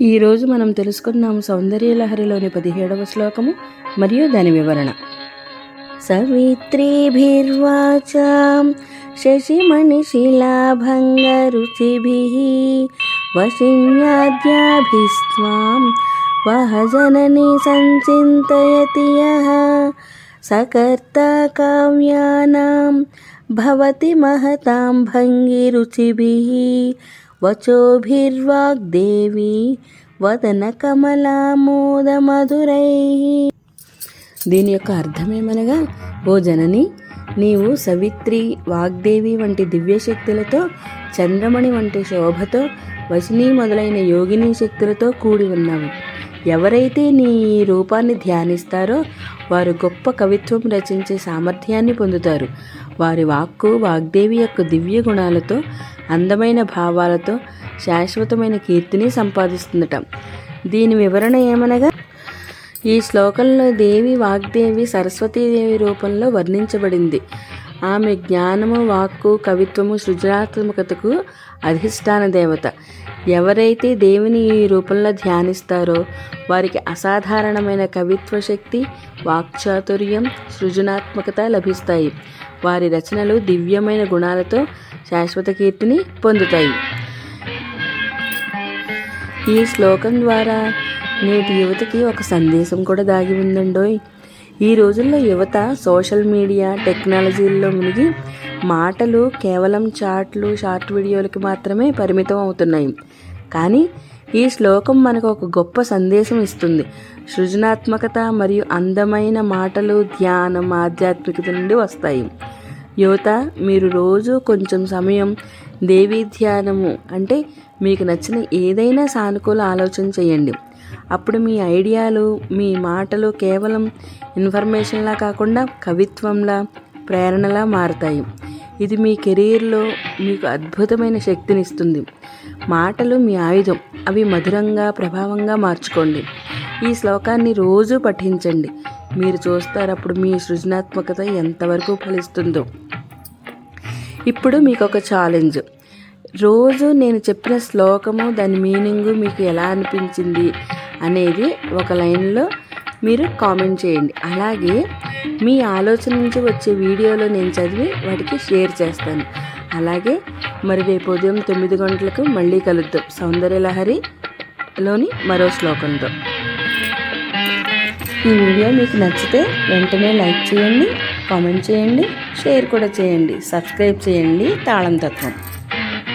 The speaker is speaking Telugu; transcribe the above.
ఈరోజు మనం తెలుసుకున్నాము సౌందర్యలహరిలోని 17వ శ్లోకము మరియు దాని వివరణ. సవిత్రీభిర్వాచాం శశిమణిశిలాభంగరుచిభిః వశిన్యాద్యాభిస్త్వాం వహజనని సంచింతయతి యః సకర్తా కావ్యానాం భవతి మహతాం భంగిరుచిభిః వచోభిర్వాగ్దేవి వదన కమలామోదమధురై. దీని యొక్క అర్థమేమనగా, ఓ జనని, నీవు సవిత్రి, వాగ్దేవి వంటి దివ్యశక్తులతో, చంద్రమణి వంటి శోభతో, వశిని మొదలైన యోగిని శక్తులతో కూడి ఉన్నావు. ఎవరైతే నీ ఈ రూపాన్ని ధ్యానిస్తారో వారు గొప్ప కవిత్వం రచించే సామర్థ్యాన్ని పొందుతారు. వారి వాక్కు వాగ్దేవి యొక్క దివ్య గుణాలతో, అందమైన భావాలతో శాశ్వతమైన కీర్తిని సంపాదిస్తుందట. దీని వివరణ ఏమనగా, ఈ శ్లోకంలో దేవి వాగ్దేవి సరస్వతీదేవి రూపంలో వర్ణించబడింది. ఆమె జ్ఞానము, వాక్కు, కవిత్వము, సృజనాత్మకతకు అధిష్టాన దేవత. ఎవరైతే దేవిని ఈ రూపంలో ధ్యానిస్తారో వారికి అసాధారణమైన కవిత్వ శక్తి, వాక్చాతుర్యం, సృజనాత్మకత లభిస్తాయి. వారి రచనలు దివ్యమైన గుణాలతో శాశ్వత కీర్తిని పొందుతాయి. ఈ శ్లోకం ద్వారా నేటి యువతకి ఒక సందేశం కూడా దాగి ఉందండోయ్. ఈ రోజుల్లో యువత సోషల్ మీడియా, టెక్నాలజీల్లో మునిగి మాటలు కేవలం చాట్లు, షార్ట్ వీడియోలకి మాత్రమే పరిమితం అవుతున్నాయి. కానీ ఈ శ్లోకం మనకు ఒక గొప్ప సందేశం ఇస్తుంది. సృజనాత్మకత మరియు అందమైన మాటలు ధ్యానం, ఆధ్యాత్మికత నుండి వస్తాయి. యువత, మీరు రోజు కొంచెం సమయం దేవీ ధ్యానము అంటే మీకు నచ్చిన ఏదైనా సానుకూల ఆలోచన చేయండి. అప్పుడు మీ ఐడియాలు, మీ మాటలు కేవలం ఇన్ఫర్మేషన్లా కాకుండా కవిత్వంలా, ప్రేరణలా మారతాయి. ఇది మీ కెరీర్లో మీకు అద్భుతమైన శక్తినిస్తుంది. మాటలు మీ ఆయుధం. అవి మధురంగా, ప్రభావంగా మార్చుకోండి. ఈ శ్లోకాన్ని రోజు పఠించండి. మీరు చూస్తారు అప్పుడు మీ సృజనాత్మకత ఎంతవరకు ఫలిస్తుందో. ఇప్పుడు మీకు ఒక ఛాలెంజ్. రోజు నేను చెప్పిన శ్లోకము, దాని మీనింగు మీకు ఎలా అనిపించింది అనేది ఒక లైన్లో మీరు కామెంట్ చేయండి. అలాగే మీ ఆలోచన నుంచి వచ్చే వీడియోలో నేను చదివి వాటికి షేర్ చేస్తాను. అలాగే మరి రేపు ఉదయం 9 గంటలకు మళ్ళీ కలుద్దాం సౌందర్యలహరిలోని మరో శ్లోకంతో. ఈ వీడియో మీకు నచ్చితే వెంటనే లైక్ చేయండి, కామెంట్ చేయండి, షేర్ కూడా చేయండి, సబ్స్క్రైబ్ చేయండి. తాళం తత్వం.